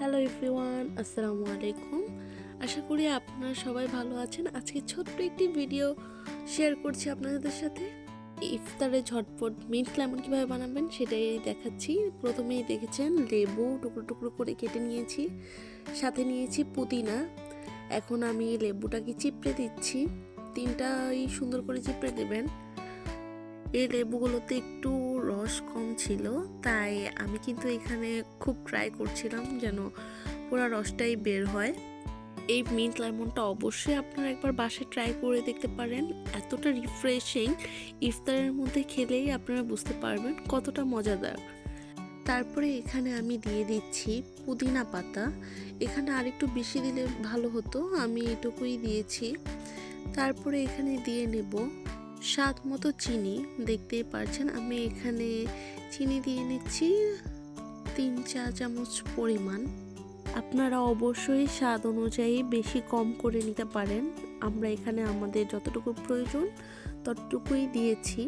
Hello everyone, আসসালামু আলাইকুম। আশা করি আপনারা সবাই ভালো আছেন। আজকে ছোট্ট একটি ভিডিও শেয়ার করছি আপনাদের সাথে। ইফতারে ঝটপট মিন্ট লেমন কীভাবে বানাবেন সেটাই দেখাচ্ছি। প্রথমেই দেখেছেন লেবু টুকরো টুকরো করে কেটে নিয়েছি, সাথে নিয়েছি পুদিনা। এখন আমি লেবুটাকে চিপড়ে দিচ্ছি, তিনটাই সুন্দর করে চিপড়ে দেবেন। এই লেবুগুলোতে একটু রস কম ছিল, তাই আমি কিন্তু এখানে খুব ট্রাই করছিলাম যেন পুরো রসটাই বের হয়। এই মিন্ট লেমনটা অবশ্যই আপনারা একবার বাসায় ট্রাই করে দেখতে পারেন। এতটা রিফ্রেশিং, ইফতারের মধ্যে খেলেই আপনারা বুঝতে পারবেন কতটা মজাদার। তারপরে এখানে আমি দিয়ে দিচ্ছি পুদিনা পাতা। এখানে আরেকটু বেশি দিলে ভালো হতো, আমি এটুকুই দিয়েছি। তারপরে এখানে দিয়ে নেব স্বাদ মতো চিনি। দেখতেই পারছেন আমি এখানে চিনি দিয়ে নিচ্ছি 3 চা চামচ পরিমাণ। আপনারা অবশ্যই স্বাদ অনুযায়ী বেশি কম করে নিতে পারেন। আমরা এখানে আমাদের যতটুকু প্রয়োজন ততটুকুই দিয়েছি।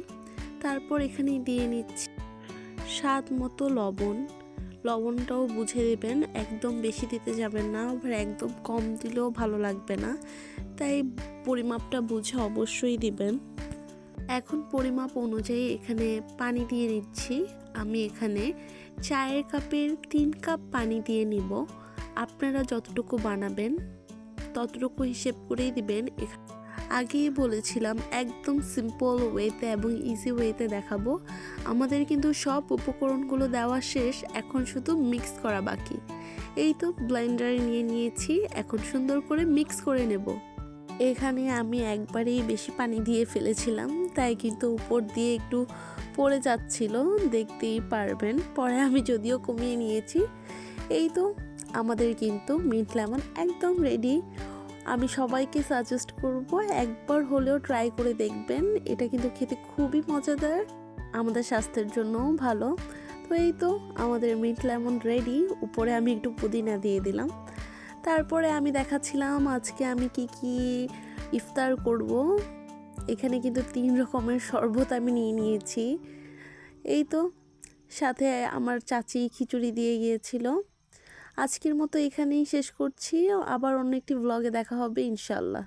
তারপর এখানে দিয়ে নিচ্ছি স্বাদ মতো লবণ। লবণটাও বুঝে দেবেন, একদম বেশি দিতে যাবেন না, আবার একদম কম দিলেও ভালো লাগবে না, তাই পরিমাপটা বুঝে অবশ্যই দিবেন। এখন পরিমাপ অনুযায়ী এখানে পানি দিয়ে নিচ্ছি। আমি এখানে চায়ের কাপের 3 কাপ পানি দিয়ে নিব। আপনারা যতটুকু বানাবেন ততটুকু হিসেব করেই দিবেন। আগেই বলেছিলাম একদম সিম্পল ওয়েতে এবং ইজি ওয়েতে দেখাবো। আমাদের কিন্তু সব উপকরণগুলো দেওয়া শেষ, এখন শুধু মিক্স করা বাকি। এই তো ব্লেন্ডারে নিয়ে নিয়েছি, এখন সুন্দর করে মিক্স করে নেব। এখানে আমি একবারেই বেশি পানি দিয়ে ফেলেছিলাম, তাই কিন্তু উপর দিয়ে একটু পড়ে যাচ্ছিল, দেখতেই পারবেন। পরে আমি যদিও কমিয়ে নিয়েছি। এই তো আমাদের কিন্তু মিন্ট লেমন একদম রেডি। আমি সবাইকে সাজেস্ট করব একবার হলেও ট্রাই করে দেখবেন। এটা কিন্তু খেতে খুবই মজাদার, আমাদের স্বাস্থ্যের জন্যও ভালো। তো এই তো আমাদের মিন্ট লেমন রেডি। উপরে আমি একটু পুদিনা দিয়ে দিলাম। তারপরে আমি দেখাচ্ছিলাম আজকে আমি কি ইফতার করব। এখানে কিন্তু 3 রকমের শরবত আমি নিয়ে নিয়েছি। এই তো সাথে আমার চাচি খিচুড়ি দিয়ে গিয়েছিল। আজকের মতো এখানেই শেষ করছি, আবার অন্য একটি ব্লগে দেখা হবে ইনশাল্লাহ।